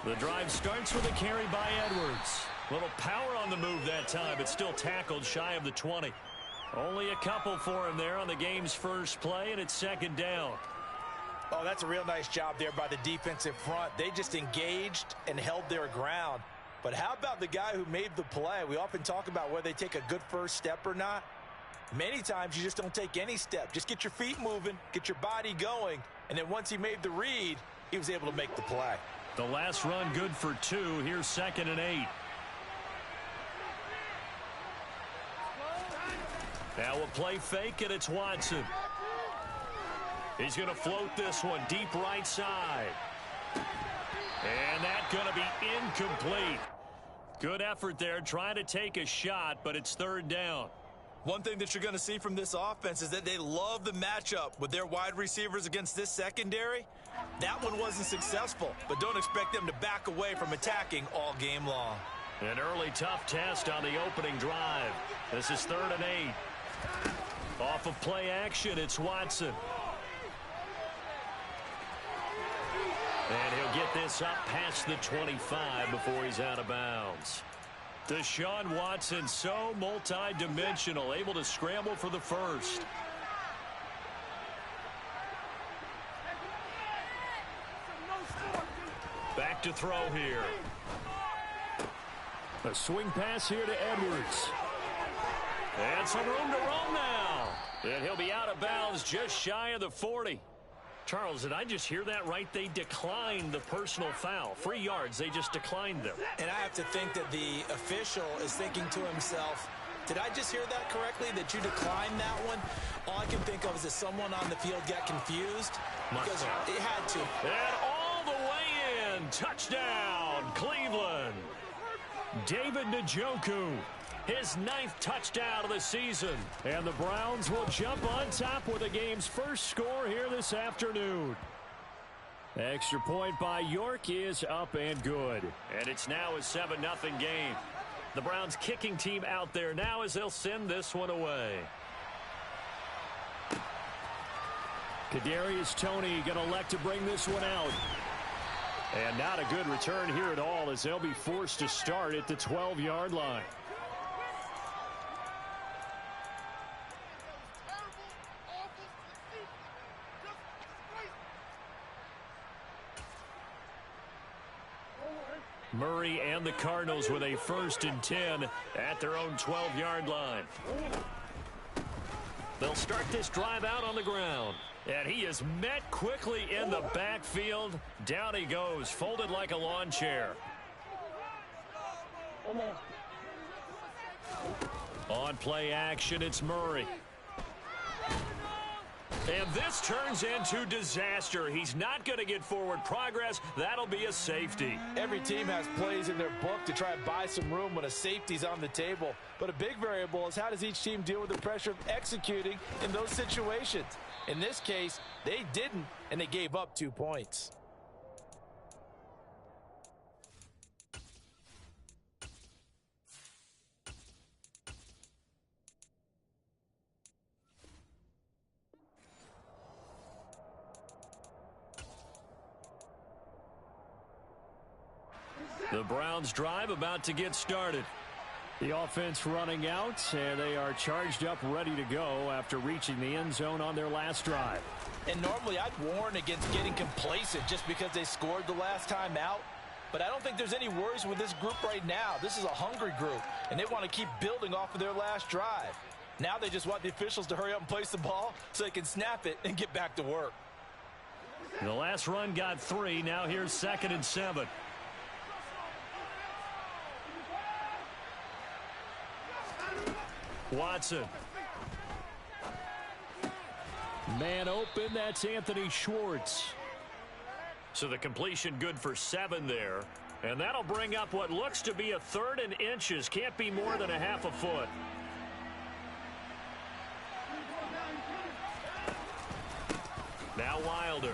The drive starts with a carry by Edwards. Little power on the move that time, but still tackled shy of the 20. Only a couple for him there on the game's first play, and it's second down. Oh, that's a real nice job there by the defensive front. They just engaged and held their ground. But how about the guy who made the play? We often talk about whether they take a good first step or not. Many times you just don't take any step. Just get your feet moving, get your body going, and then once he made the read, he was able to make the play. The last run good for 2. Here's 2nd and 8. Now a play fake, and it's Watson. He's going to float this one deep right side. And that's going to be incomplete. Good effort there, trying to take a shot, but it's third down. One thing that you're going to see from this offense is that they love the matchup with their wide receivers against this secondary. That one wasn't successful, but don't expect them to back away from attacking all game long. An early tough test on the opening drive. This is 3rd and 8. Off of play action, it's Watson. And he'll get this up past the 25 before he's out of bounds. Deshaun Watson, so multi-dimensional, able to scramble for the first. Back to throw here. A swing pass here to Edwards. And some room to roam now. And he'll be out of bounds just shy of the 40. Charles, did I just hear that right? They declined the personal foul. 3 yards, they just declined them. And I have to think that the official is thinking to himself, did I just hear that correctly, that you declined that one? All I can think of is that someone on the field got confused. Because it had to. And all the way in. Touchdown, Cleveland. David Njoku. His 9th touchdown of the season. And the Browns will jump on top with the game's first score here this afternoon. Extra point by York is up and good. And it's now a 7-0 game. The Browns kicking team out there now as they'll send this one away. Kadarius Toney going to elect to bring this one out. And not a good return here at all as they'll be forced to start at the 12-yard line. Murray and the Cardinals with a 1st and 10 at their own 12-yard line. They'll start this drive out on the ground. And he is met quickly in the backfield. Down he goes, folded like a lawn chair. On play action, it's Murray. And this turns into disaster. He's not going to get forward progress. That'll be a safety. Every team has plays in their book to try and buy some room when a safety's on the table. But a big variable is how does each team deal with the pressure of executing in those situations? In this case, they didn't, and they gave up 2 points. The Browns drive about to get started. The offense running out, and they are charged up, ready to go after reaching the end zone on their last drive. And normally I'd warn against getting complacent just because they scored the last time out. But I don't think there's any worries with this group right now. This is a hungry group, and they want to keep building off of their last drive. Now they just want the officials to hurry up and place the ball so they can snap it and get back to work. The last run got 3. Now here's 2nd and 7. Watson. Man open, that's Anthony Schwartz. So the completion good for 7 there. And that'll bring up what looks to be a 3rd and inches. Can't be more than a half a foot. Now Wilder.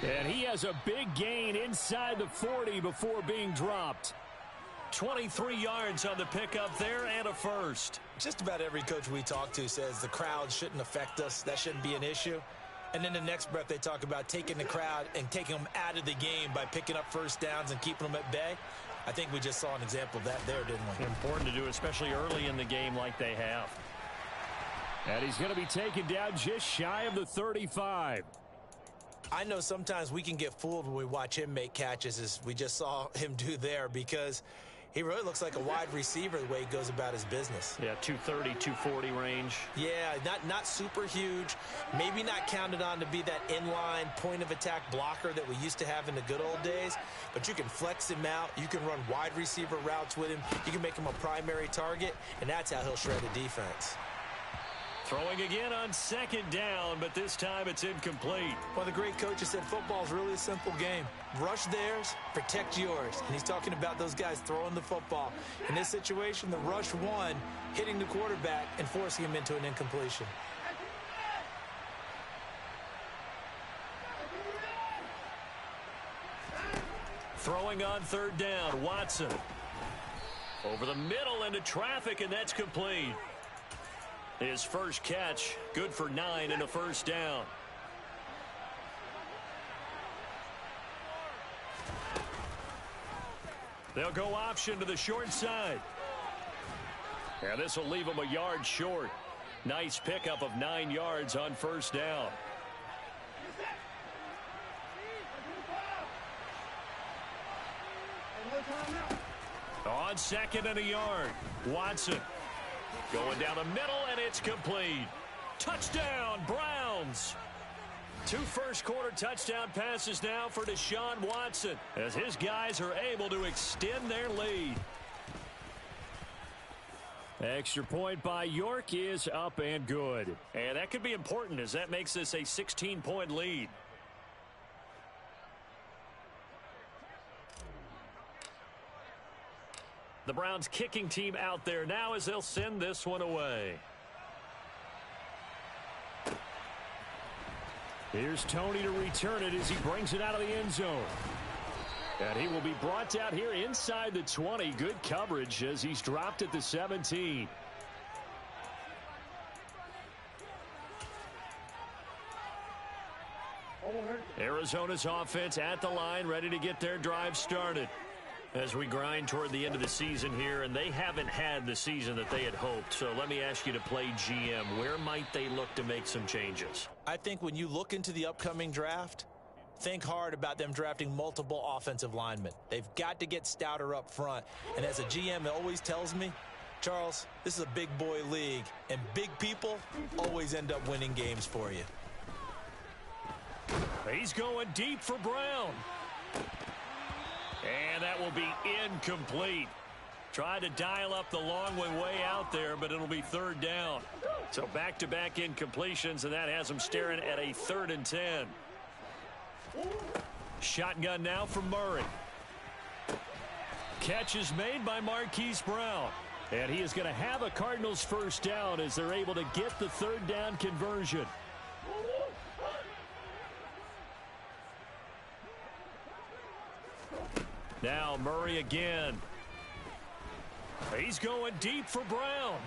And he has a big gain inside the 40 before being dropped. 23 yards on the pickup there and a first. Just about every coach we talk to says the crowd shouldn't affect us. That shouldn't be an issue. And then the next breath, they talk about taking the crowd and taking them out of the game by picking up first downs and keeping them at bay. I think we just saw an example of that there, didn't we? Important to do, especially early in the game like they have. And he's going to be taken down just shy of the 35. I know sometimes we can get fooled when we watch him make catches, as we just saw him do there, because he really looks like a wide receiver the way he goes about his business. Yeah, 230, 240 range. Yeah, not super huge. Maybe not counted on to be that inline point-of-attack blocker that we used to have in the good old days. But you can flex him out. You can run wide receiver routes with him. You can make him a primary target, and that's how he'll shred the defense. Throwing again on second down, but this time it's incomplete. Well, the great coach has said football is really a simple game. Rush theirs, protect yours. And he's talking about those guys throwing the football. In this situation, the rush won, hitting the quarterback and forcing him into an incompletion. Throwing on third down, Watson. Over the middle into traffic, and that's complete. His first catch, good for 9 and a first down. They'll go option to the short side. And this will leave him a yard short. Nice pickup of 9 yards on first down. On second and a yard, Watson. Going down the middle, and it's complete. Touchdown, Browns. 2 first-quarter touchdown passes now for Deshaun Watson, as his guys are able to extend their lead. Extra point by York is up and good. And that could be important, as that makes this a 16-point lead. The Browns kicking team out there now as they'll send this one away. Here's Tony to return it as he brings it out of the end zone. And he will be brought out here inside the 20. Good coverage as he's dropped at the 17. Arizona's offense at the line, ready to get their drive started. As we grind toward the end of the season here, and they haven't had the season that they had hoped. So let me ask you to play GM. Where might they look to make some changes? I think when you look into the upcoming draft, think hard about them drafting multiple offensive linemen. They've got to get stouter up front. And as a GM, it always tells me, Charles, this is a big boy league, and big people always end up winning games for you. He's going deep for Brown. And that will be incomplete. Tried to dial up the long way out there, but it'll be third down. So back-to-back incompletions, and that has them staring at a 3rd and 10. Shotgun now for Murray. Catch is made by Marquise Brown. And he is going to have a Cardinals first down as they're able to get the 3rd down conversion. Now Murray again. He's going deep for Brown.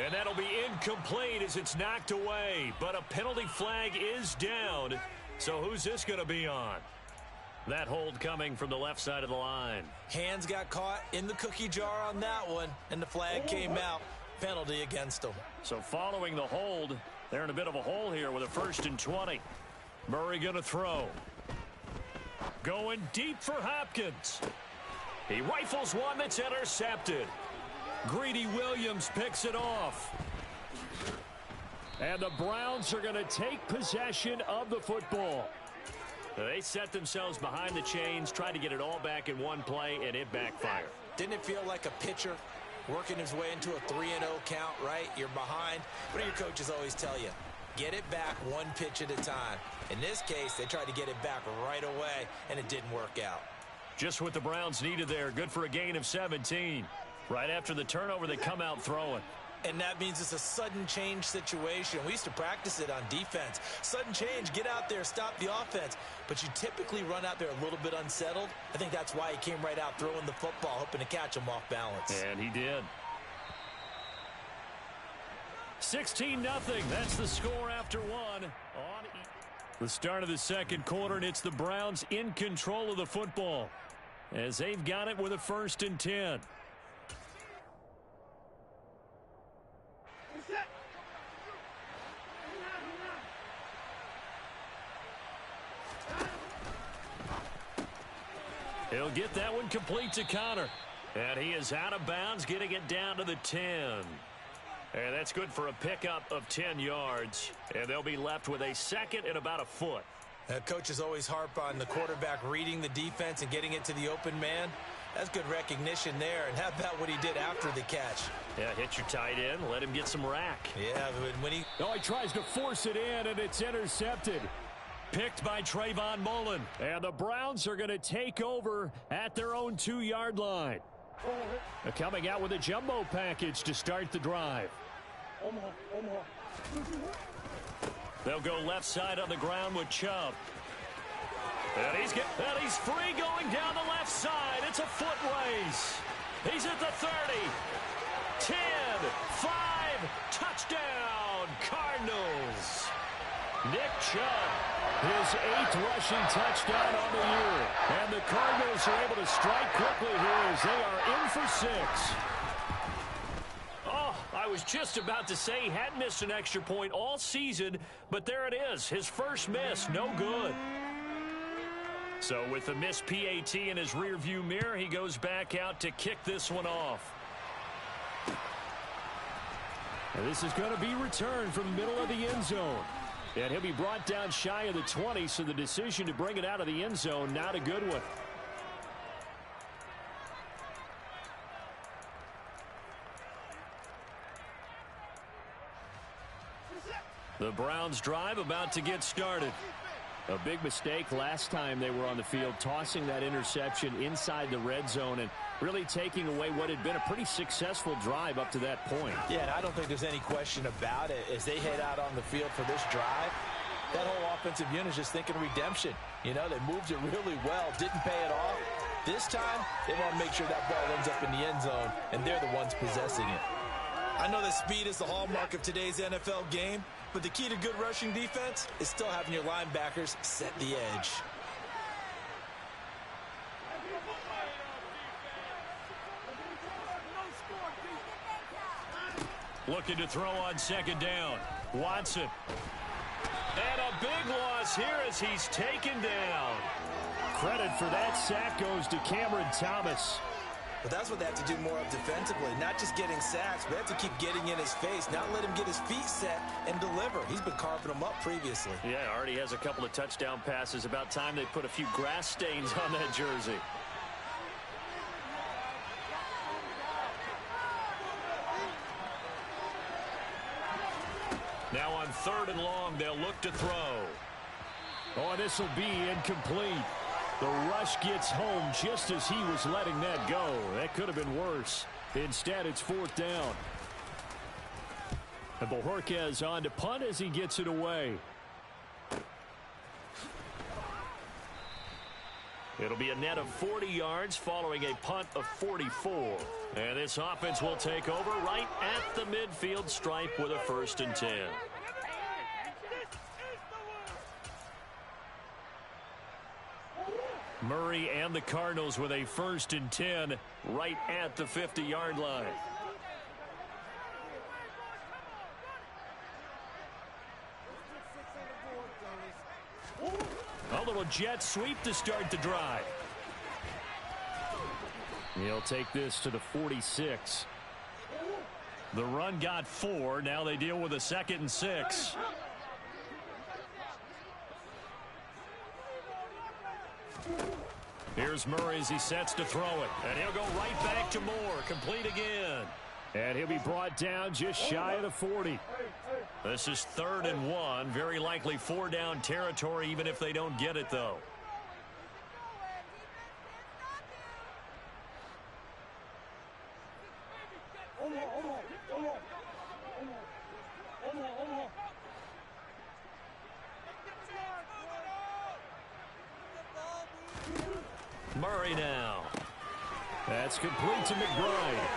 And that'll be incomplete as it's knocked away. But a penalty flag is down. So who's this going to be on? That hold coming from the left side of the line. Hands got caught in the cookie jar on that one, and the flag came out. Penalty against them. So following the hold, they're in a bit of a hole here with a 1st and 20. Murray going to throw. Going deep for Hopkins. He rifles one that's intercepted. Greedy Williams picks it off. And the Browns are going to take possession of the football. They set themselves behind the chains, tried to get it all back in one play, and it backfired. Didn't it feel like a pitcher working his way into a 3-0 count, right? You're behind. What do your coaches always tell you? Get it back one pitch at a time. In this case, they tried to get it back right away, and it didn't work out. Just what the Browns needed there. Good for a gain of 17. Right after the turnover, they come out throwing. And that means it's a sudden change situation. We used to practice it on defense. Sudden change, get out there, stop the offense. But you typically run out there a little bit unsettled. I think that's why he came right out throwing the football, hoping to catch him off balance. And he did. 16-0. That's the score after one. The start of the second quarter, and it's the Browns in control of the football as they've got it with a 1st and 10. He'll get that one complete to Connor. And he is out of bounds, getting it down to the 10. And that's good for a pickup of 10 yards. And they'll be left with a 2nd and about a foot. Coaches always harp on the quarterback reading the defense and getting it to the open man. That's good recognition there. And how about what he did after the catch? Yeah, hit your tight end, let him get some rack. Yeah, when he... Oh, he tries to force it in, and it's intercepted. Picked by Trayvon Mullen. And the Browns are going to take over at their own 2-yard line. They're coming out with a jumbo package to start the drive. They'll go left side on the ground with Chubb. And he's free going down the left side. It's a foot race. He's at the 30. 10, 5, touchdown, Cardinals. Nick Chubb, his 8th rushing touchdown on the year. And the Cardinals are able to strike quickly here as they are in for 6. Oh, I was just about to say he hadn't missed an extra point all season, but there it is. His first miss, no good. So with the missed PAT in his rearview mirror, he goes back out to kick this one off. And this is going to be returned from the middle of the end zone. And he'll be brought down shy of the 20, so the decision to bring it out of the end zone, not a good one. The Browns drive about to get started. A big mistake last time they were on the field, tossing that interception inside the red zone and really taking away what had been a pretty successful drive up to that point. Yeah, and I don't think there's any question about it. As they head out on the field for this drive, that whole offensive unit is just thinking redemption. You know, they moved it really well, didn't pay it off. This time, they want to make sure that ball ends up in the end zone, and they're the ones possessing it. I know that speed is the hallmark of today's NFL game, but the key to good rushing defense is still having your linebackers set the edge. Looking to throw on 2nd down. Watson. And a big loss here as he's taken down. Credit for that sack goes to Cameron Thomas. But that's what they have to do more of defensively, not just getting sacks, but they have to keep getting in his face, not let him get his feet set and deliver. He's been carving them up previously. Yeah, already has a couple of touchdown passes. About time they put a few grass stains on that jersey. Now on 3rd and long, they'll look to throw. Oh, this will be incomplete. The rush gets home just as he was letting that go. That could have been worse. Instead, it's 4th down. And Bojorquez on to punt as he gets it away. It'll be a net of 40 yards following a punt of 44. And this offense will take over right at the midfield stripe with a 1st and 10. Murray and the Cardinals with a 1st and 10 right at the 50-yard line. A little jet sweep to start the drive. He'll take this to the 46. The run got 4. Now they deal with a 2nd and 6. Here's Murray as he sets to throw it. And he'll go right back to Moore. Complete again. And he'll be brought down just shy of the 40. This is 3rd and 1. Very likely 4-down territory even if they don't get it, though. Murray now. That's complete to McBride.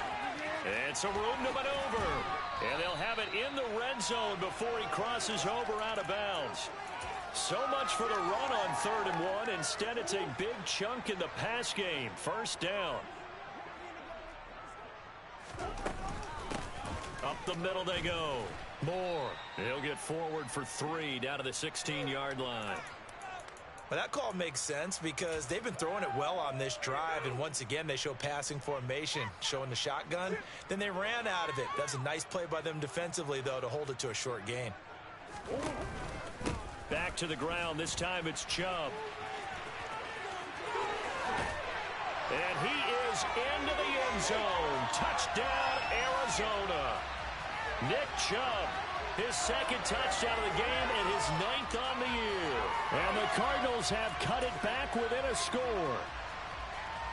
And some room to maneuver. And they'll have it in the red zone before he crosses over out of bounds. So much for the run on 3rd and 1. Instead, it's a big chunk in the pass game. First down. Up the middle they go. Moore. He'll get forward for 3 down to the 16-yard line. Well, that call makes sense because they've been throwing it well on this drive, and once again they show passing formation, showing the shotgun. Then they ran out of it. That's a nice play by them defensively, though, to hold it to a short gain. Back to the ground. This time it's Chubb. And he is into the end zone. Touchdown, Arizona. Nick Chubb, his 2nd touchdown of the game and his 9th on the year. And the Cardinals have cut it back within a score.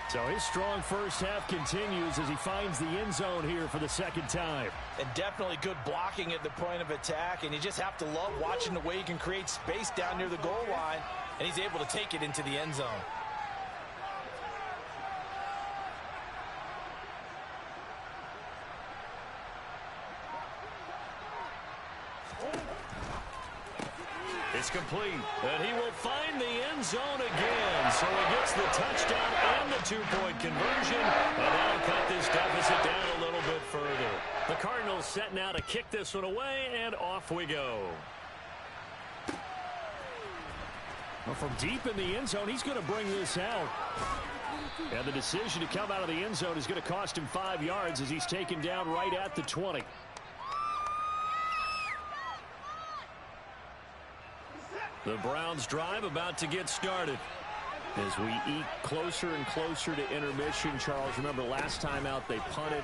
So his strong first half continues as he finds the end zone here for the 2nd time. And definitely good blocking at the point of attack, and you just have to love watching the way he can create space down near the goal line, and he's able to take it into the end zone. It's complete, and he will find the end zone again. So he gets the touchdown and the 2-point conversion, and that'll cut this deficit down a little bit further. The Cardinals set now to kick this one away, and off we go. Well, from deep in the end zone, he's going to bring this out. And the decision to come out of the end zone is going to cost him 5 yards as he's taken down right at the 20. The Browns drive about to get started. As we eke closer and closer to intermission, Charles, remember last time out they punted.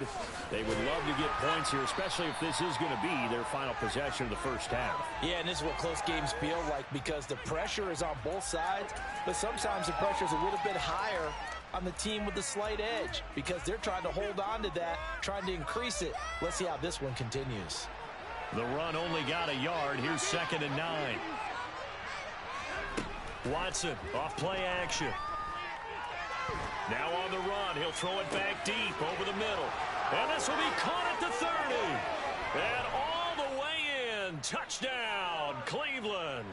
They would love to get points here, especially if this is going to be their final possession of the first half. Yeah, and this is what close games feel like because the pressure is on both sides, but sometimes the pressure is a little bit higher on the team with the slight edge because they're trying to hold on to that, trying to increase it. Let's see how this one continues. The run only got a yard. Here's 2nd and 9. Watson off play action. Now on the run. He'll throw it back deep over the middle. And this will be caught at the 30. And all the way in. Touchdown, Cleveland.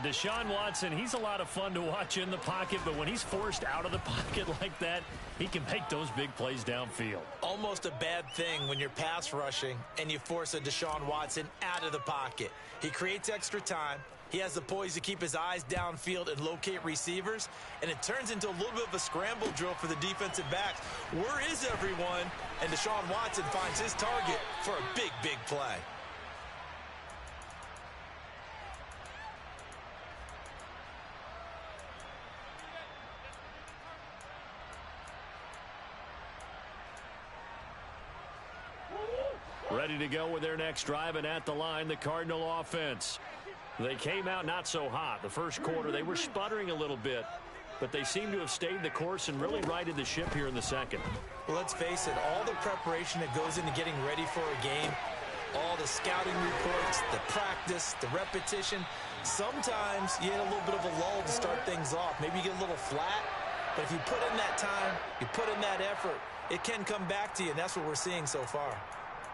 Deshaun Watson, he's a lot of fun to watch in the pocket, but when he's forced out of the pocket like that, he can make those big plays downfield. Almost a bad thing when you're pass rushing and you force a Deshaun Watson out of the pocket. He creates extra time. He has the poise to keep his eyes downfield and locate receivers, and it turns into a little bit of a scramble drill for the defensive backs. Where is everyone? And Deshaun Watson finds his target for a big, big play. Ready to go with their next drive, and at the line, the Cardinal offense. They came out not so hot. The first quarter, they were sputtering a little bit, but they seem to have stayed the course and really righted the ship here in the second. Well, let's face it, all the preparation that goes into getting ready for a game, all the scouting reports, the practice, the repetition, sometimes you get a little bit of a lull to start things off. Maybe you get a little flat, but if you put in that time, you put in that effort, it can come back to you, and that's what we're seeing so far.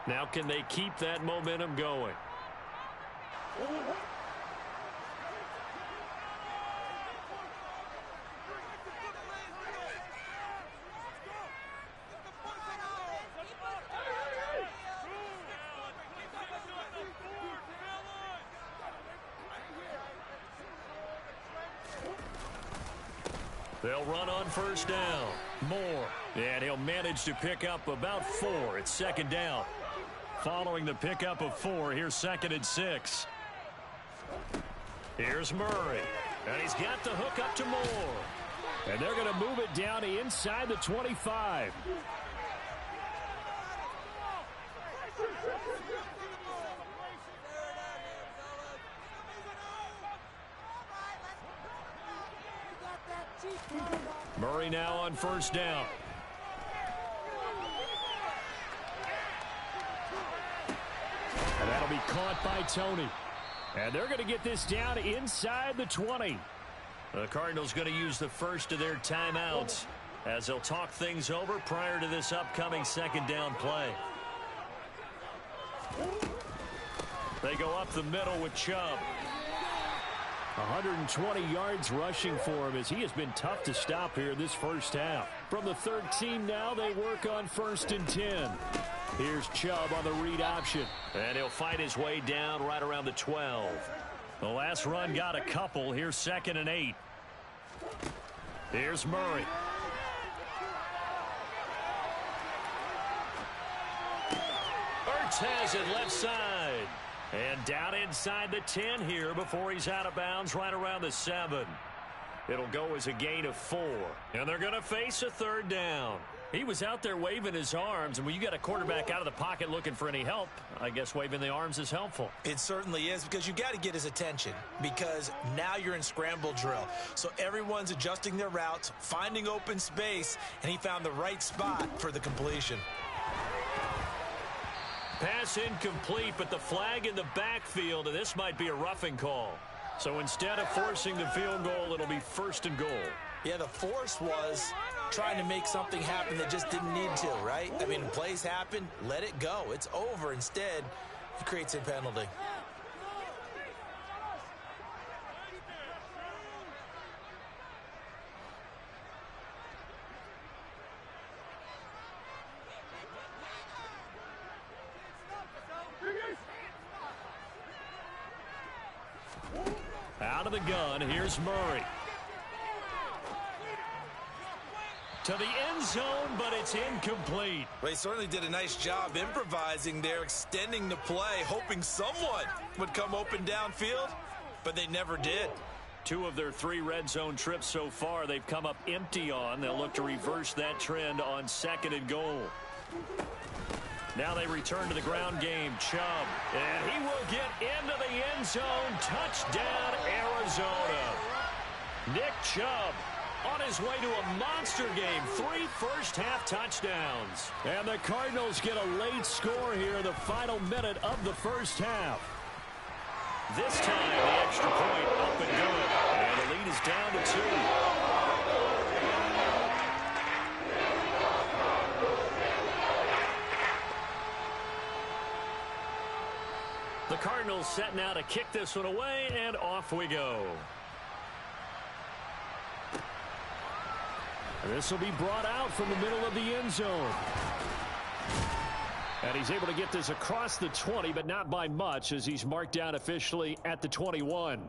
Now can they keep that momentum going? They'll run on first down. Moore. And he'll manage to pick up about 4. It's 2nd down. Following the pickup of 4, here's 2nd and 6. Here's Murray. And he's got the hook up to Moore. And they're going to move it down to inside the 25. Murray now on first down. And that'll be caught by Tony. And they're going to get this down inside the 20. The Cardinals going to use the first of their timeouts. as they'll talk things over prior to this upcoming second down play. They go up the middle with Chubb. 120 yards rushing for him as he has been tough to stop here this first half. From the 13 now, they work on 1st and 10. Here's Chubb on the read option. And he'll fight his way down right around the 12. The last run got a couple. Here's 2nd and 8. Here's Murray. Ertz has it left side. And down inside the 10 here before he's out of bounds right around the 7. It'll go as a gain of 4. And they're going to face a 3rd down. He was out there waving his arms, and when you got a quarterback out of the pocket looking for any help, I guess waving the arms is helpful. It certainly is, because you got to get his attention, because now you're in scramble drill. So everyone's adjusting their routes, finding open space, and he found the right spot for the completion. Pass incomplete, but the flag in the backfield, and this might be a roughing call. So instead of forcing the field goal, it'll be 1st and goal. Yeah, the force was trying to make something happen that just didn't need to, right? I mean, plays happen, let it go. It's over. Instead, he creates a penalty. Out of the gun, here's Murray. To the end zone, but it's incomplete. Well, he certainly did a nice job improvising there, extending the play, hoping someone would come open downfield, but they never did. 2 of their 3 red zone trips so far, they've come up empty on. They'll look to reverse that trend on 2nd and goal. Now they return to the ground game. Chubb, and he will get into the end zone. Touchdown, Arizona. Nick Chubb on his way to a monster game. 3 first-half touchdowns. And the Cardinals get a late score here in the final minute of the first half. This time, the extra point up and good. And the lead is down to 2. The Cardinals set now to kick this one away, and off we go. This will be brought out from the middle of the end zone. And he's able to get this across the 20, but not by much, as he's marked down officially at the 21.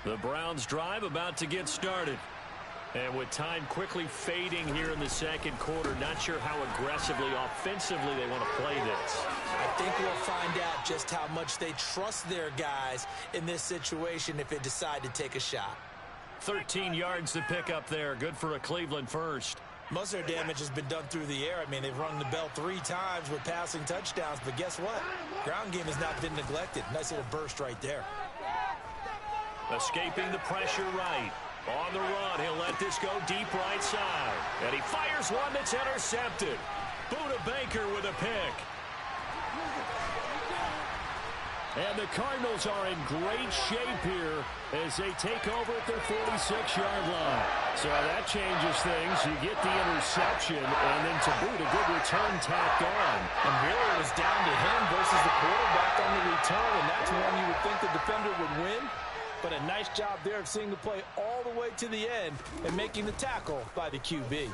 The Browns drive about to get started. And with time quickly fading here in the second quarter, not sure how aggressively, offensively they want to play this. I think we'll find out just how much they trust their guys in this situation if they decide to take a shot. 13 yards to pick up there. Good for a Cleveland first. Most of their damage has been done through the air. I mean, they've rung the bell 3 times with passing touchdowns, but guess what? Ground game has not been neglected. Nice little burst right there. Escaping the pressure right. On the run, he'll let this go deep right side. And he fires one that's intercepted. Buda Baker with a pick. And the Cardinals are in great shape here as they take over at their 46-yard line. So that changes things. You get the interception, and then to boot, a good return tacked on. And really it was down to him versus the quarterback on the return, and that's one you would think the defender would win. But a nice job there of seeing the play all the way to the end and making the tackle by the QB.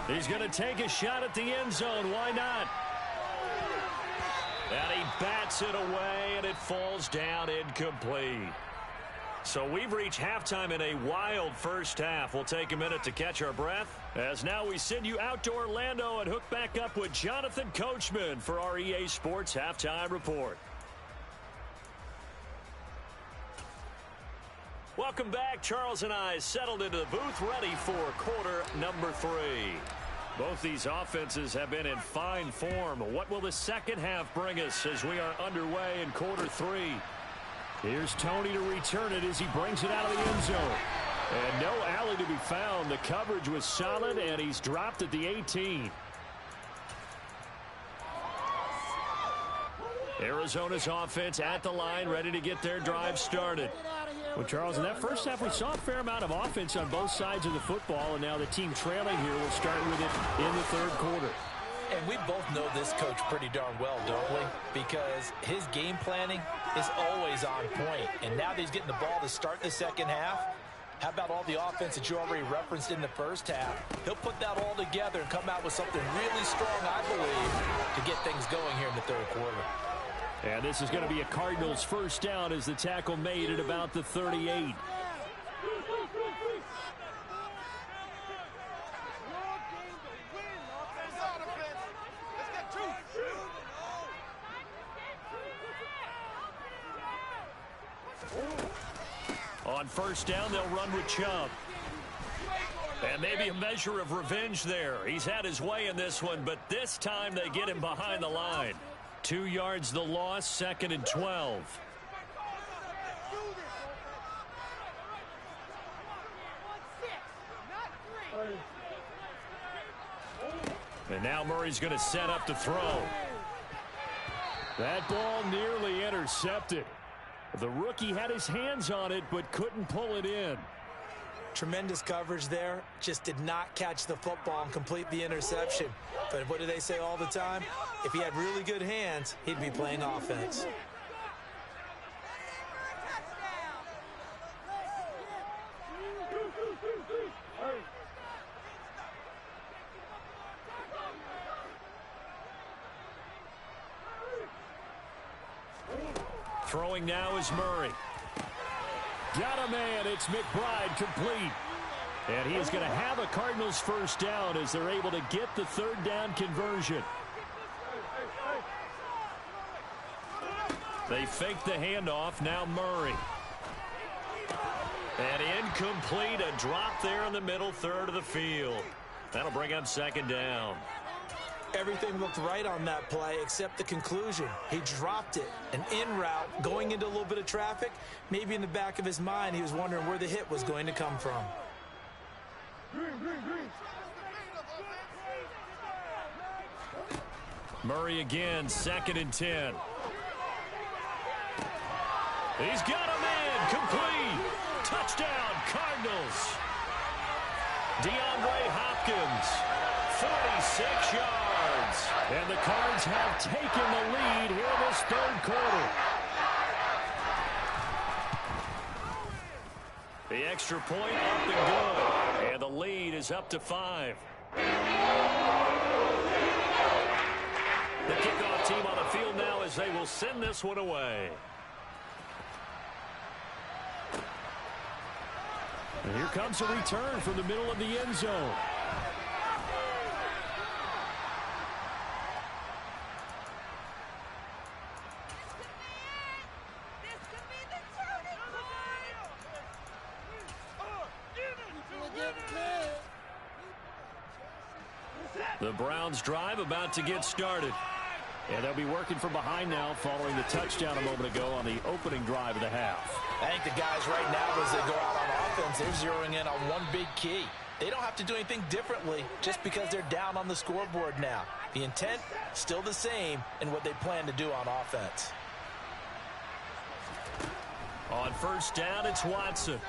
He's going to take a shot at the end zone. Why not? And he bats it away, and it falls down incomplete. So we've reached halftime in a wild first half. We'll take a minute to catch our breath, as now we send you out to Orlando and hook back up with Jonathan Coachman for our EA Sports Halftime Report. Welcome back. Charles and I settled into the booth, ready for quarter number 3. Both these offenses have been in fine form. What will the second half bring us as we are underway in quarter 3? Here's Tony to return it as he brings it out of the end zone. And no alley to be found. The coverage was solid, and he's dropped at the 18. Arizona's offense at the line, ready to get their drive started. Well, Charles, in that first half, we saw a fair amount of offense on both sides of the football, and now the team trailing here will start with it in the third quarter. And we both know this coach pretty darn well, don't we? Because his game planning is always on point. And now that he's getting the ball to start the second half, how about all the offense that you already referenced in the first half? He'll put that all together and come out with something really strong, I believe, to get things going here in the third quarter. And this is going to be a Cardinals first down as the tackle made at about the 38. On first down, they'll run with Chubb. And maybe a measure of revenge there. He's had his way in this one, but this time they get him behind the line. 2 yards the loss, 2nd and 12. And now Murray's going to set up to throw. That ball nearly intercepted. The rookie had his hands on it, but couldn't pull it in. Tremendous coverage there. Just did not catch the football and complete the interception. But what do they say all the time? If he had really good hands, he'd be playing offense. Throwing now is Murray. Got a man. It's McBride complete. And he is going to have a Cardinals first down as they're able to get the third down conversion. They fake the handoff. Now Murray. And incomplete. A drop there in the middle third of the field. That'll bring up second down. Everything looked right on that play except the conclusion. He dropped it. An in route going into a little bit of traffic. Maybe in the back of his mind he was wondering where the hit was going to come from. Murray again, 2nd and 10. He's got a man, complete. Touchdown, Cardinals. DeAndre Hopkins, 46 yards. And the Cards have taken the lead here in this third quarter. The extra point up and good. And the lead is up to 5. The kickoff team on the field now as they will send this one away. And here comes a return from the middle of the end zone. The Browns drive about to get started. And they'll be working from behind now following the touchdown a moment ago on the opening drive of the half. I think the guys right now, as they go out on offense, they're zeroing in on one big key. They don't have to do anything differently just because they're down on the scoreboard now. The intent, still the same in what they plan to do on offense. On first down, it's Watson.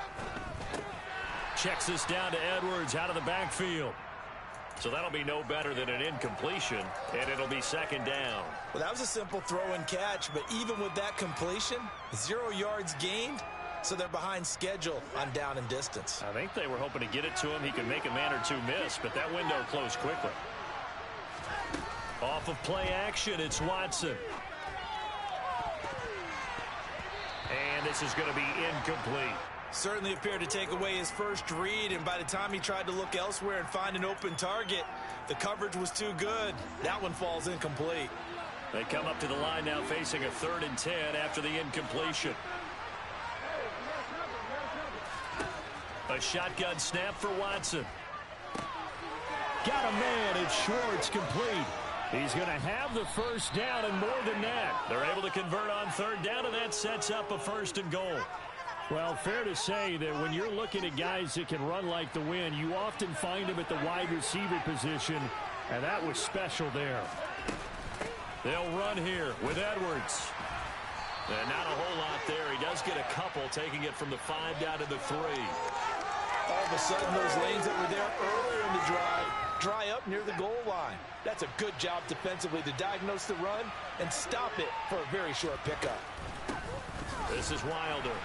Checks this down to Edwards out of the backfield. So that'll be no better than an incompletion, and it'll be second down. Well, that was a simple throw and catch, but even with that completion, 0 yards gained, so they're behind schedule on down and distance. I think they were hoping to get it to him. He could make a man or two miss, but that window closed quickly. Off of play action, it's Watson. And this is going to be incomplete. Certainly appeared to take away his first read, and by the time he tried to look elsewhere and find an open target, the coverage was too good. That one falls incomplete. They come up to the line now facing a 3rd and 10 after the incompletion. A shotgun snap for Watson. Got a man. It's Schwartz complete. He's going to have the first down and more than that. They're able to convert on 3rd down, and that sets up a 1st and goal. Well, fair to say that when you're looking at guys that can run like the wind, you often find them at the wide receiver position, and that was special there. They'll run here with Edwards. And not a whole lot there. He does get a couple, taking it from the 5 down to the 3. All of a sudden, those lanes that were there earlier in the drive dry up near the goal line. That's a good job defensively to diagnose the run and stop it for a very short pickup. This is Wilder.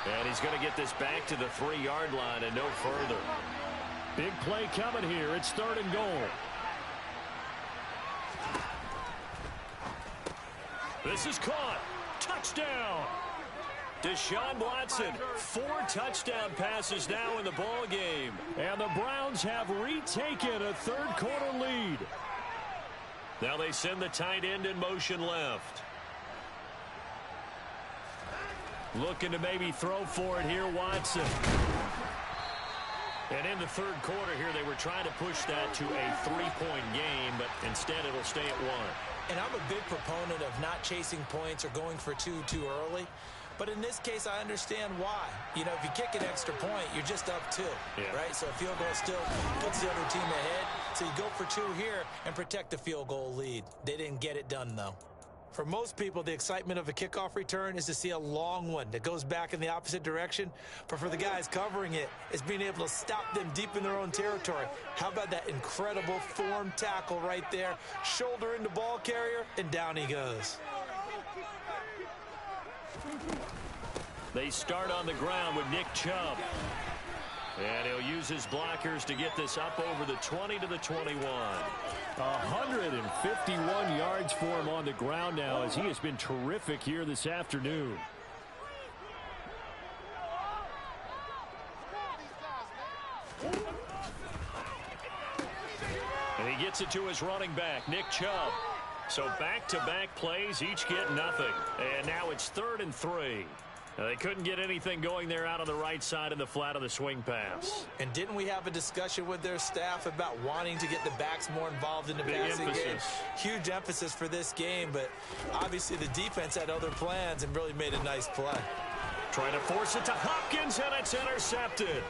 And he's going to get this back to the 3-yard line and no further. Big play coming here. It's 3rd and goal. This is caught. Touchdown. Deshaun Watson, 4 touchdown passes now in the ball game. And the Browns have retaken a 3rd quarter lead. Now they send the tight end in motion left. Looking to maybe throw for it here, Watson. And in the 3rd quarter here, they were trying to push that to a 3-point game, but instead it'll stay at 1. And I'm a big proponent of not chasing points or going for 2 too early. But in this case, I understand why. You know, if you kick an extra point, you're just up 2, right? So a field goal still puts the other team ahead. So you go for 2 here and protect the field goal lead. They didn't get it done, though. For most people, the excitement of a kickoff return is to see a long one that goes back in the opposite direction. But for the guys covering it, it's being able to stop them deep in their own territory. How about that incredible form tackle right there? Shoulder into ball carrier, and down he goes. They start on the ground with Nick Chubb. And he'll use his blockers to get this up over the 20 to the 21. 151 yards for him on the ground now as he has been terrific here this afternoon. And he gets it to his running back, Nick Chubb. So back-to-back plays, each get nothing. And now it's 3rd and 3. They couldn't get anything going there out on the right side in the flat of the swing pass. And didn't we have a discussion with their staff about wanting to get the backs more involved in the passing game? Huge emphasis for this game, but obviously the defense had other plans and really made a nice play. Trying to force it to Hopkins, and it's intercepted.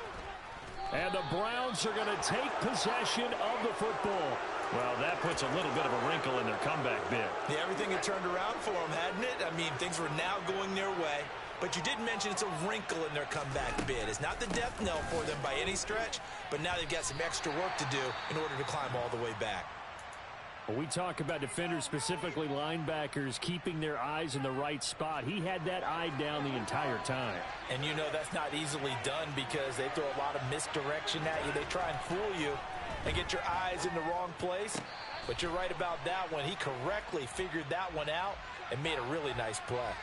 And the Browns are going to take possession of the football. Well, that puts a little bit of a wrinkle in their comeback bid. Yeah, everything had turned around for them, hadn't it? I mean, things were now going their way. But you did mention it's a wrinkle in their comeback bid. It's not the death knell for them by any stretch, but now they've got some extra work to do in order to climb all the way back. When we talk about defenders, specifically linebackers, keeping their eyes in the right spot, he had that eye down the entire time. And you know that's not easily done because they throw a lot of misdirection at you. They try and fool you and get your eyes in the wrong place. But you're right about that one. He correctly figured that one out and made a really nice play.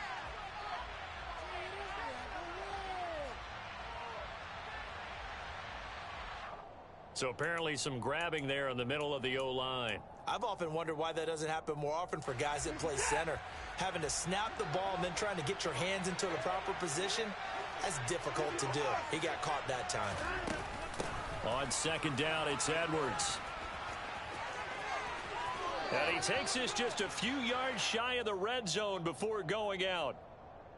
So apparently some grabbing there in the middle of the O-line. I've often wondered why that doesn't happen more often for guys that play center. Having to snap the ball and then trying to get your hands into the proper position, that's difficult to do. He got caught that time. On 2nd down, it's Edwards. And he takes this just a few yards shy of the red zone before going out.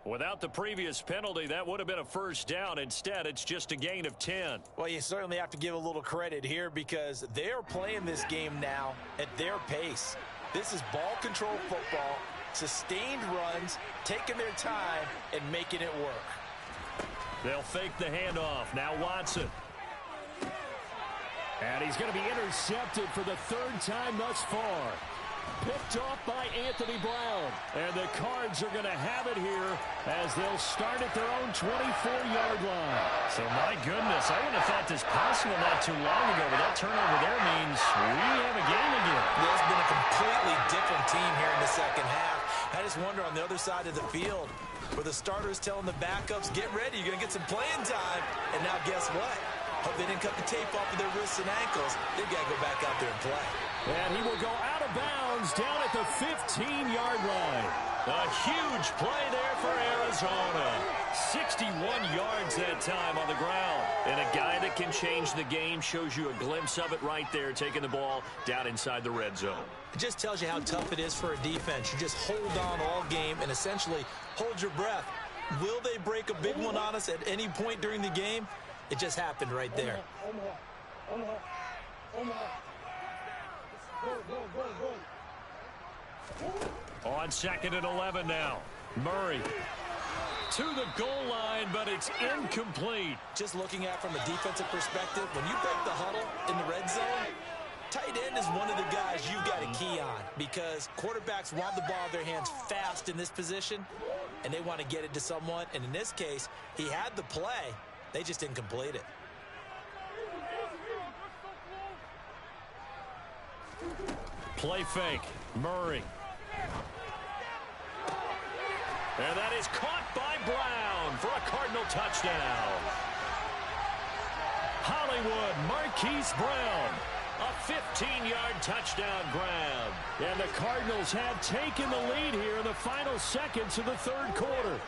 Without the previous penalty, that would have been a 1st down. Instead, it's just a gain of 10. Well, you certainly have to give a little credit here because they're playing this game now at their pace. This is ball control football, sustained runs, taking their time, and making it work. They'll fake the handoff. Now Watson. And he's going to be intercepted for the 3rd time thus far. Picked off by Anthony Brown. And the Cards are going to have it here as they'll start at their own 24-yard line. So, my goodness, I would have thought this possible not too long ago, but that turnover there means we have a game again. There's been a completely different team here in the 2nd half. I just wonder on the other side of the field where the starters telling the backups, get ready, you're going to get some playing time. And now guess what? Hope they didn't cut the tape off of their wrists and ankles. They've got to go back out there and play. And he will go out of bounds down at the 15-yard line. A huge play there for Arizona. 61 yards that time on the ground. And a guy that can change the game shows you a glimpse of it right there, taking the ball down inside the red zone. It just tells you how tough it is for a defense. You just hold on all game and essentially hold your breath. Will they break a big one on us at any point during the game? It just happened right there. On 2nd and 11 now. Murray to the goal line, but it's incomplete. Just looking at it from a defensive perspective, when you break the huddle in the red zone, tight end is one of the guys you've got to key on because quarterbacks want the ball in their hands fast in this position, and they want to get it to someone. And in this case, he had the play. They just didn't complete it. Play fake. Murray. And that is caught by Brown for a Cardinal touchdown. Hollywood Marquise Brown. A 15-yard touchdown grab. And the Cardinals have taken the lead here in the final seconds of the third quarter.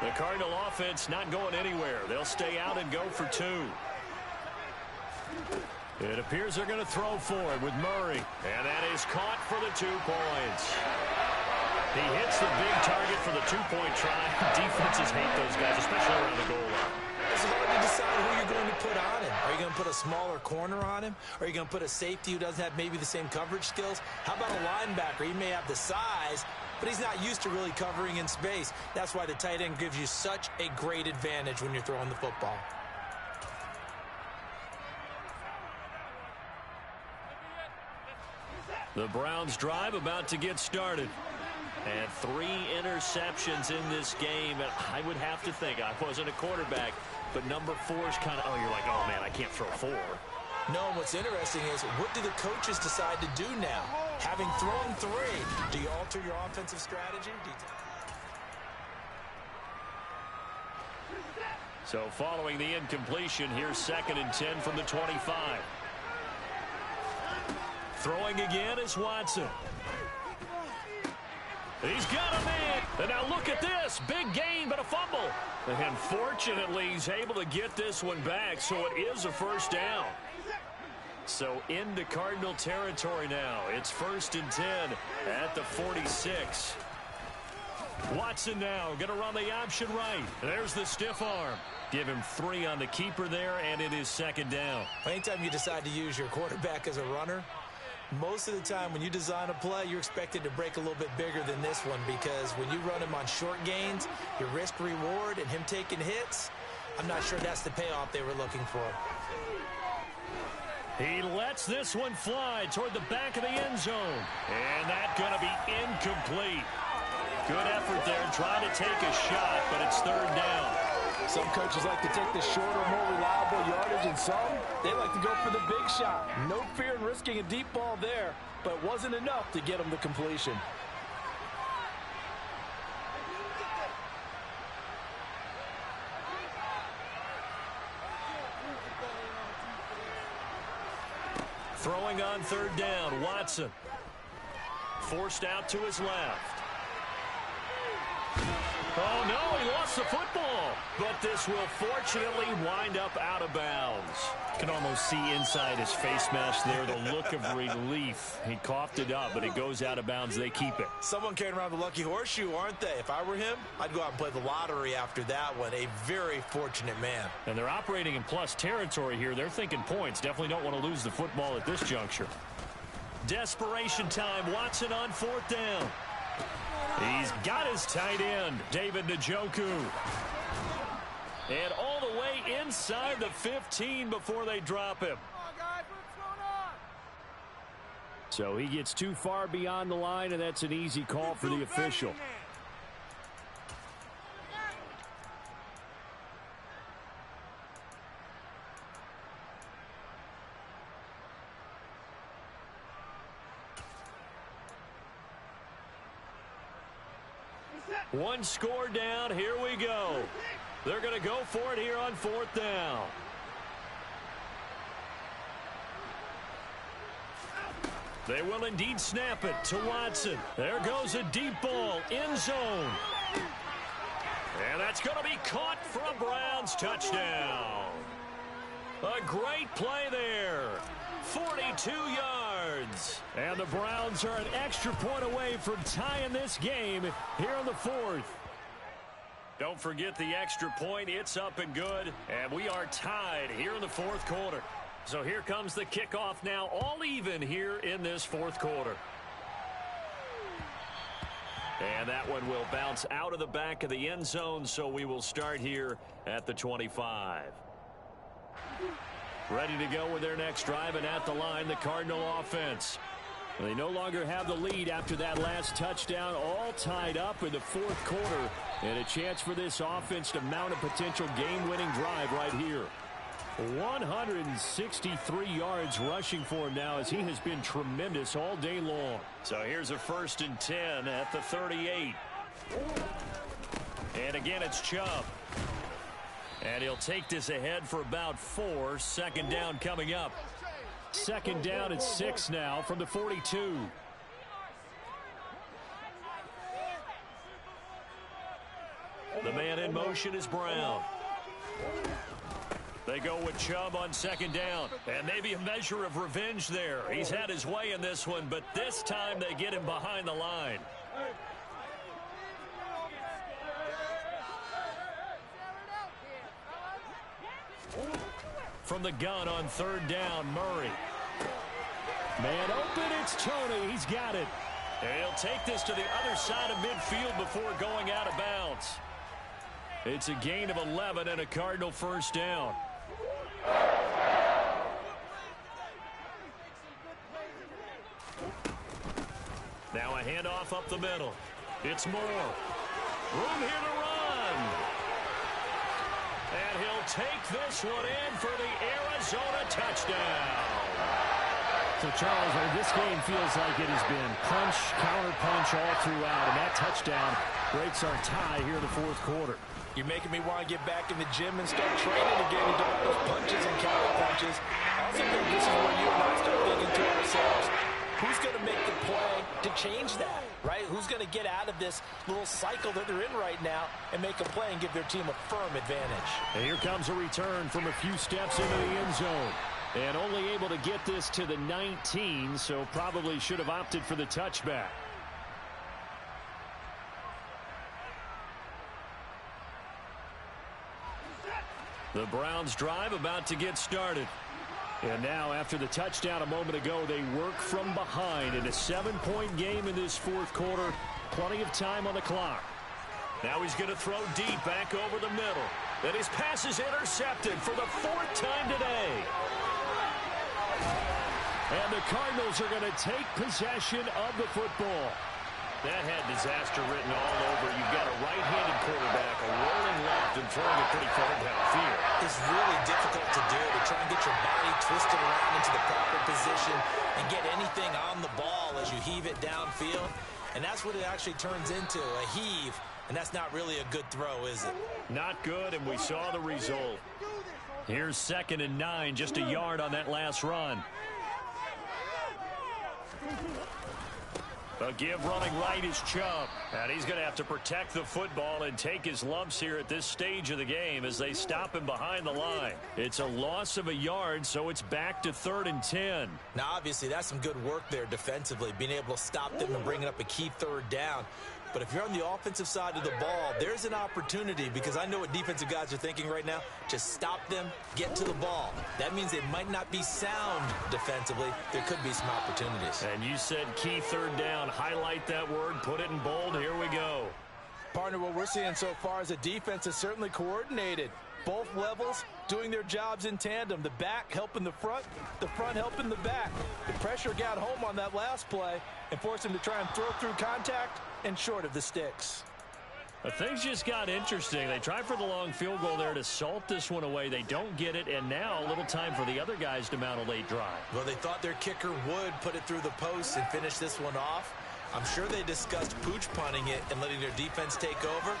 The Cardinal offense not going anywhere. They'll stay out and go for 2. It appears they're going to throw for it with Murray. And that is caught for the 2 points. He hits the big target for the 2-point try. Defenses hate those guys, especially around the goal line. It's hard to decide who you're going to put on him. Are you going to put a smaller corner on him? Or are you going to put a safety who doesn't have maybe the same coverage skills? How about a linebacker? He may have the size, but he's not used to really covering in space. That's why the tight end gives you such a great advantage when you're throwing the football. The Browns drive about to get started. And 3 interceptions in this game. And I would have to think, I wasn't a quarterback, but number 4 is kind of, you're like, oh, man, I can't throw 4. No, and what's interesting is, what do the coaches decide to do now? Having thrown 3, do you alter your offensive strategy? So following the incompletion, here's 2nd and 10 from the 25. Throwing again is Watson. He's got a man. And now look at this. Big gain, but a fumble. And fortunately, he's able to get this one back, so it is a first down. So into Cardinal territory now. It's 1st and 10 at the 46. Watson now going to run the option right. There's the stiff arm. Give him 3 on the keeper there, and it is 2nd down. Anytime you decide to use your quarterback as a runner, most of the time when you design a play, you're expected to break a little bit bigger than this one because when you run him on short gains, your risk-reward and him taking hits, I'm not sure that's the payoff they were looking for. He lets this one fly toward the back of the end zone. And that's going to be incomplete. Good effort there trying to take a shot, but it's 3rd down. Some coaches like to take the shorter, more reliable yardage, and some, they like to go for the big shot. No fear in risking a deep ball there, but it wasn't enough to get them the completion. Throwing on 3rd down, Watson. Forced out to his left. Oh, no, he lost the football. But this will fortunately wind up out of bounds. Can almost see inside his face mask there the look of relief. He coughed it up, but it goes out of bounds. They keep it. Someone carrying around the lucky horseshoe, aren't they? If I were him, I'd go out and play the lottery after that one. A very fortunate man. And they're operating in plus territory here. They're thinking points. Definitely don't want to lose the football at this juncture. Desperation time. Watson on 4th down. He's got his tight end, David Njoku. And all the way inside the 15 before they drop him. So he gets too far beyond the line, and that's an easy call for the official. One score down. Here we go. They're going to go for it here on 4th down. They will indeed snap it to Watson. There goes a deep ball, end zone. And that's going to be caught for a Browns touchdown. A great play there. 42 yards. And the Browns are an extra point away from tying this game here in the 4th. Don't forget the extra point. It's up and good. And we are tied here in the 4th quarter. So here comes the kickoff now, all even here in this 4th quarter. And that one will bounce out of the back of the end zone, so we will start here at the 25. Ready to go with their next drive, and at the line, the Cardinal offense. They no longer have the lead after that last touchdown, all tied up in the fourth quarter, and a chance for this offense to mount a potential game-winning drive right here. 163 yards rushing for him now, as he has been tremendous all day long. So here's a 1st and 10 at the 38. And again, it's Chubb. And he'll take this ahead for about 4. 2nd down coming up. 2nd down at 6 now from the 42. The man in motion is Brown. They go with Chubb on 2nd down. And maybe a measure of revenge there. He's had his way in this one, but this time they get him behind the line. From the gun on 3rd down, Murray. Man open, it's Tony. He's got it. And he'll take this to the other side of midfield before going out of bounds. It's a gain of 11 and a Cardinal 1st down. Now a handoff up the middle. It's Moore. Room here to run. And he'll take this one in for the Arizona touchdown. So, Charles, this game feels like it has been punch, counter-punch all throughout, and that touchdown breaks our tie here in the fourth quarter. You're making me want to get back in the gym and start training again and do all those punches and counter-punches. I also think this is where you and I start thinking to ourselves, who's going to make the play to change that, right? Who's going to get out of this little cycle that they're in right now and make a play and give their team a firm advantage? And here comes a return from a few steps into the end zone. And only able to get this to the 19, so probably should have opted for the touchback. The Browns drive about to get started. And now, after the touchdown a moment ago, they work from behind in a 7-point game in this fourth quarter. Plenty of time on the clock. Now he's going to throw deep back over the middle. And his pass is intercepted for the 4th time today. And the Cardinals are going to take possession of the football. That had disaster written all over. You've got a right-handed quarterback, a rolling left, and throwing it pretty far downfield. It's really difficult to do, to try and get your body twisted around into the proper position and get anything on the ball as you heave it downfield. And that's what it actually turns into, a heave. And that's not really a good throw, is it? Not good, and we saw the result. Here's 2nd and 9, just a yard on that last run. A give running right is Chubb. And he's going to have to protect the football and take his lumps here at this stage of the game as they stop him behind the line. It's a loss of a yard, so it's back to 3rd and 10. Now, obviously, that's some good work there defensively, being able to stop them and bringing up a key 3rd down. But if you're on the offensive side of the ball, there's an opportunity, because I know what defensive guys are thinking right now. Just stop them, get to the ball. That means they might not be sound defensively. There could be some opportunities. And you said key 3rd down. Highlight that word, put it in bold. Here we go. Partner, what we're seeing so far is a defense is certainly coordinated. Both levels doing their jobs in tandem. The back helping the front helping the back. The pressure got home on that last play and forced him to try and throw through contact and short of the sticks. But things just got interesting. They tried for the long field goal there to salt this one away. They don't get it, and now a little time for the other guys to mount a late drive. Well, they thought their kicker would put it through the post and finish this one off. I'm sure they discussed pooch punting it and letting their defense take over.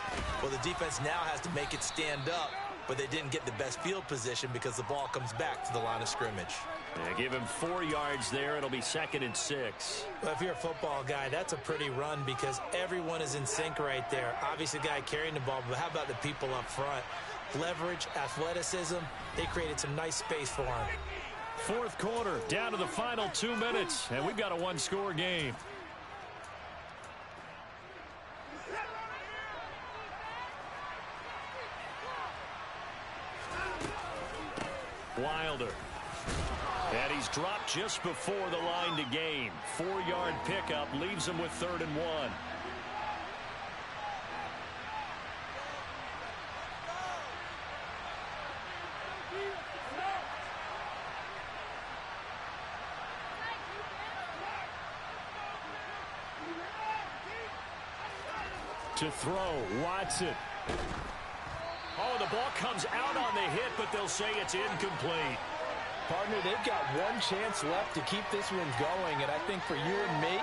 Well, the defense now has to make it stand up, but they didn't get the best field position because the ball comes back to the line of scrimmage. Yeah, give him 4 yards there. It'll be 2nd and 6. Well, if you're a football guy, that's a pretty run because everyone is in sync right there. Obviously, the guy carrying the ball, but how about the people up front? Leverage, athleticism, they created some nice space for him. Fourth quarter, down to the final 2 minutes, and we've got a one-score game. Wilder. And he's dropped just before the line to gain. 4-yard pickup leaves him with 3rd and 1. To throw, Watson. Oh, the ball comes out on the hit, but they'll say it's incomplete. Partner, they've got one chance left to keep this one going, and I think for you and me,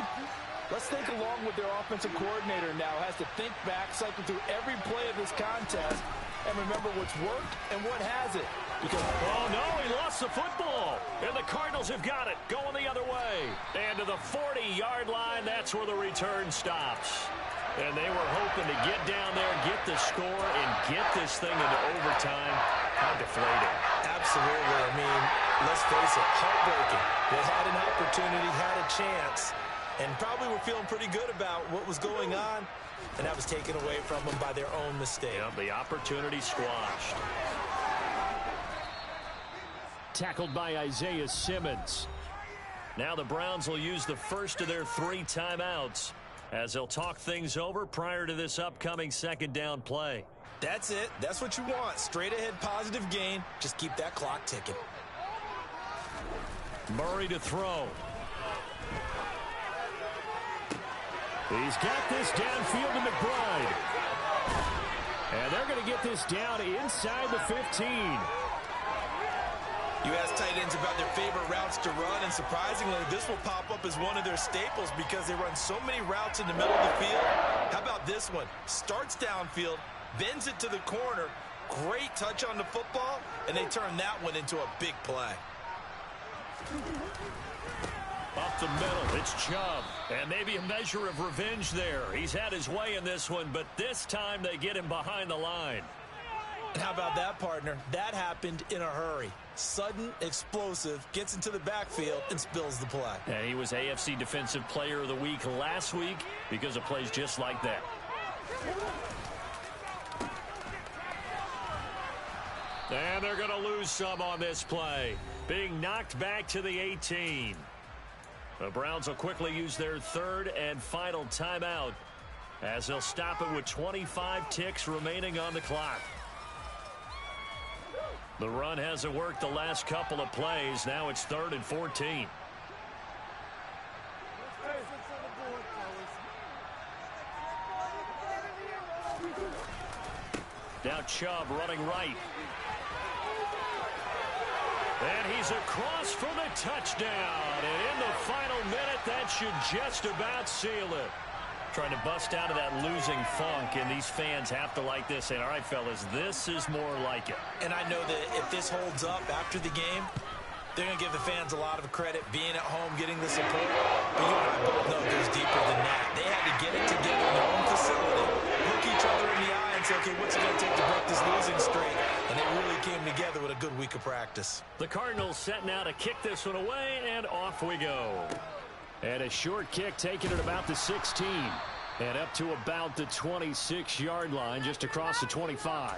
let's think along with their offensive coordinator now. Has to think back, cycle through every play of this contest, and remember what's worked and what hasn't. Because oh, no, he lost the football. And the Cardinals have got it, going the other way. And to the 40-yard line, that's where the return stops. And they were hoping to get down there, get the score, and get this thing into overtime. How deflating. Absolutely. I mean, let's face it, heartbreaking. They had an opportunity, had a chance, and probably were feeling pretty good about what was going on, and that was taken away from them by their own mistake. Yep, the opportunity squashed. Tackled by Isaiah Simmons. Now the Browns will use the first of their 3 timeouts as they'll talk things over prior to this upcoming second down play. That's it. That's what you want. Straight ahead positive gain. Just keep that clock ticking. Murray to throw. He's got this downfield to McBride. And they're going to get this down inside the 15. You ask tight ends about their favorite routes to run, and surprisingly, this will pop up as one of their staples because they run so many routes in the middle of the field. How about this one? Starts downfield, bends it to the corner, great touch on the football, and they turn that one into a big play. Up the middle, it's Chubb. And maybe a measure of revenge there. He's had his way in this one, but this time they get him behind the line. And how about that, partner? That happened in a hurry. Sudden, explosive, gets into the backfield, and spills the play. And he was AFC Defensive Player of the Week last week because of plays just like that. And they're going to lose some on this play. Being knocked back to the 18. The Browns will quickly use their 3rd and final timeout as they'll stop it with 25 ticks remaining on the clock. The run hasn't worked the last couple of plays. Now it's 3rd and 14. Now Chubb running right. And he's across for the touchdown. And in the final minute, that should just about seal it. Trying to bust out of that losing funk, and these fans have to like this. And all right, fellas, this is more like it. And I know that if this holds up after the game, they're going to give the fans a lot of credit, being at home, getting the support. But you and I both know it goes deeper than that. They had to get it together in their own facility, look each other in the eye and say, okay, what's it going to take to break this losing streak? And they really came together with a good week of practice. The Cardinals set now to kick this one away, and off we go. And a short kick taken at about the 16. And up to about the 26-yard line, just across the 25.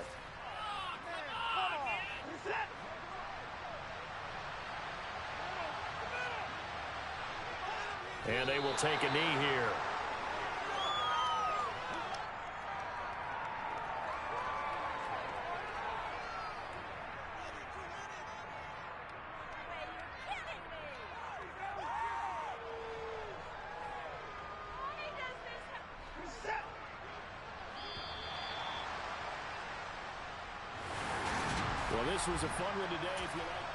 And they will take a knee here. Well, this was a fun one today. If you like